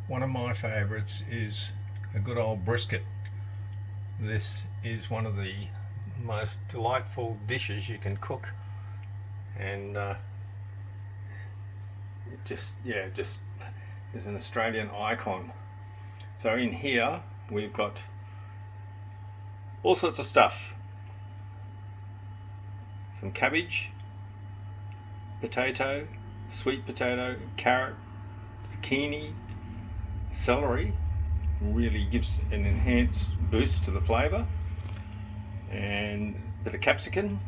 One of my favourites is a good old brisket. This is one of the most delightful dishes you can cook, and it just is an Australian icon. So in here we've got all sorts of stuff: some cabbage, potato, sweet potato, carrot, zucchini, celery. Really gives an enhanced boost to the flavour, and a bit of capsicum,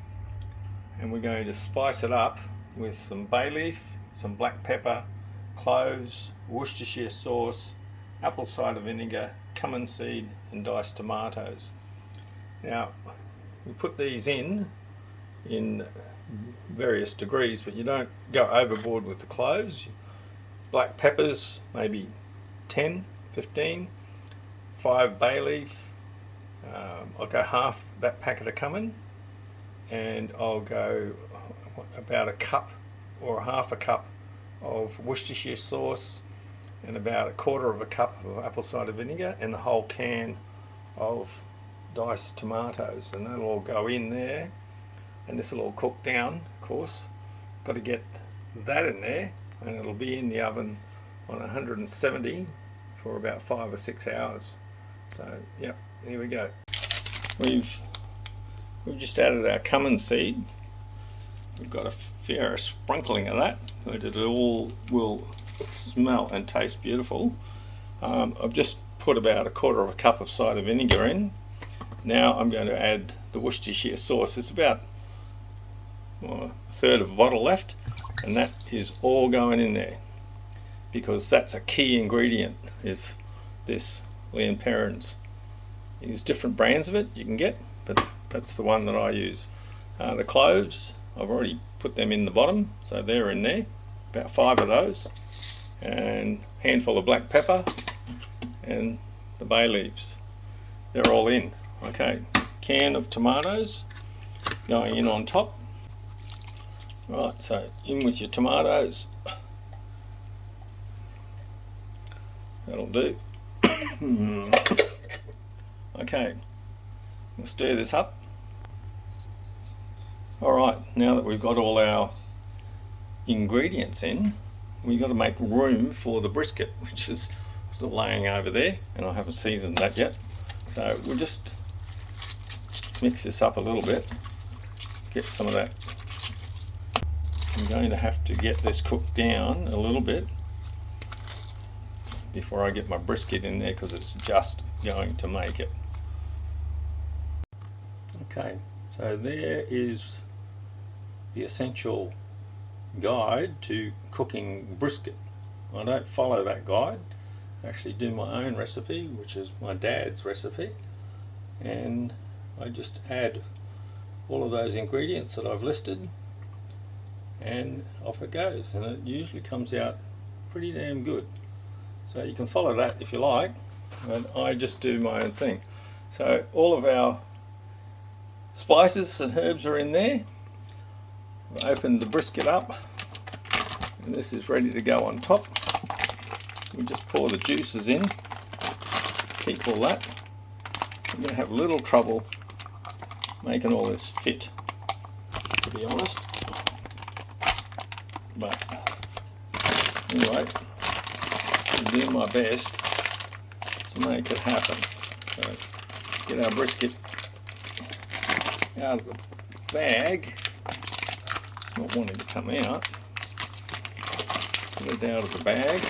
and we're going to spice it up with some bay leaf, some black pepper, cloves, Worcestershire sauce, apple cider vinegar, cumin seed, and diced tomatoes. Now we put these in various degrees, but you don't go overboard with the cloves. Black peppers, maybe 10, 15, 5 bay leaf. I'll go half that packet of cumin, and I'll go about a cup or half a cup of Worcestershire sauce, and about a quarter of a cup of apple cider vinegar, and the whole can of diced tomatoes, and that'll all go in there, and this will all cook down. Of course, got to get that in there, and it'll be in the oven on 170 for about 5 or 6 hours. So yep, here we go. We've just added our cumin seed. We've got a fair sprinkling of that so that it all will smell and taste beautiful. I've just put about a quarter of a cup of cider vinegar in. Now I'm going to add the Worcestershire sauce. It's about a third of a bottle left, and that is all going in there, because that's a key ingredient, is this Lea & Perrins. There's different brands of it you can get, but that's the one that I use. The cloves, I've already put them in the bottom, so they're in there, about 5 of those, and a handful of black pepper, and the bay leaves. They're all in. Okay, can of tomatoes going in on top. Right, so in with your tomatoes. That'll do. Okay, we'll stir this up. Alright, now that we've got all our ingredients in, we've got to make room for the brisket, which is still laying over there, and I haven't seasoned that yet. So we'll just mix this up a little bit, get some of that. I'm going to have to get this cooked down a little bit before I get my brisket in there, because it's just going to make it. Okay, so there is the essential guide to cooking brisket. I don't follow that guide. I actually do my own recipe, which is my dad's recipe, and I just add all of those ingredients that I've listed, and off it goes, and it usually comes out pretty damn good. So you can follow that if you like, but I just do my own thing. So all of our spices and herbs are in there. I've opened the brisket up, and this is ready to go on top. We just pour the juices in, keep all that. I'm going to have a little trouble making all this fit, to be honest, but anyway, I'm doing my best to make it happen. So get our brisket out of the bag. It's not wanting to come out. Get it out of the bag,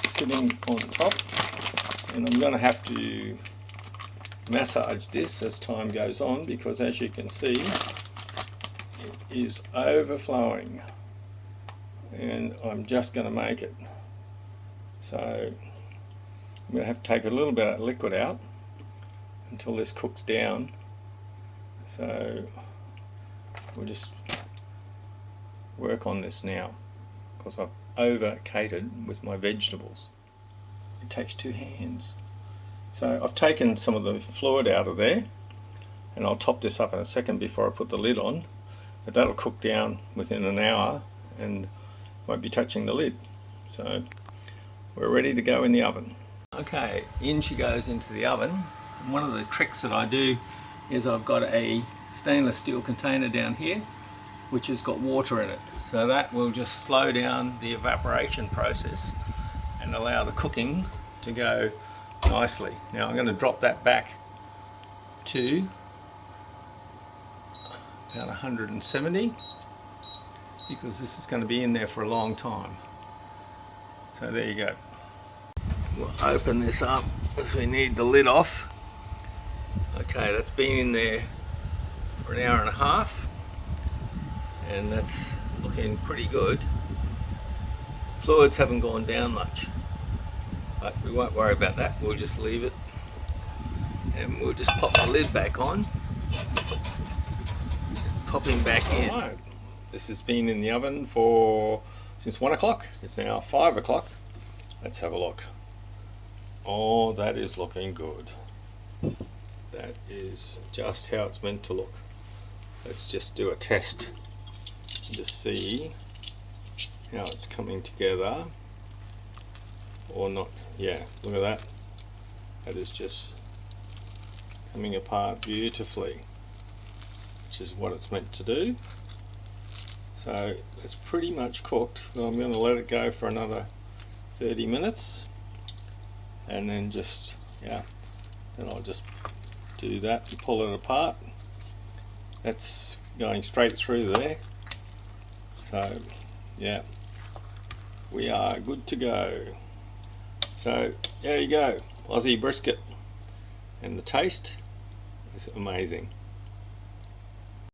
sitting on top, and I'm going to have to massage this as time goes on, because as you can see, it is overflowing, and I'm just going to make it. So I'm going to have to take a little bit of liquid out until this cooks down. So we'll just work on this now, because I've over catered with my vegetables. It takes 2 hands. So I've taken some of the fluid out of there, and I'll top this up in a second before I put the lid on, but that'll cook down within an hour and won't be touching the lid. So we're ready to go in the oven. Okay, in she goes into the oven. And one of the tricks that I do is I've got a stainless steel container down here which has got water in it, so that will just slow down the evaporation process and allow the cooking to go nicely. Now I'm going to drop that back to about 170 because this is going to be in there for a long time. So there you go. We'll open this up as we need the lid off. Okay, that's been in there for an hour and a half and that's looking pretty good. Fluids haven't gone down much, but we won't worry about that. We'll just leave it and we'll just pop the lid back on, pop him back in. Right. This has been in the oven since 1 o'clock. It's now 5 o'clock. Let's have a look. Oh, that is looking good. That is just how it's meant to look. Let's just do a test to see how it's coming together or not. Yeah, look at that. That is just coming apart beautifully, which is what it's meant to do. So it's pretty much cooked. Well, I'm going to let it go for another 30 minutes and then just, yeah, then I'll just do that and pull it apart. That's going straight through there. So yeah, we are good to go. So there you go, Aussie brisket, and the taste is amazing.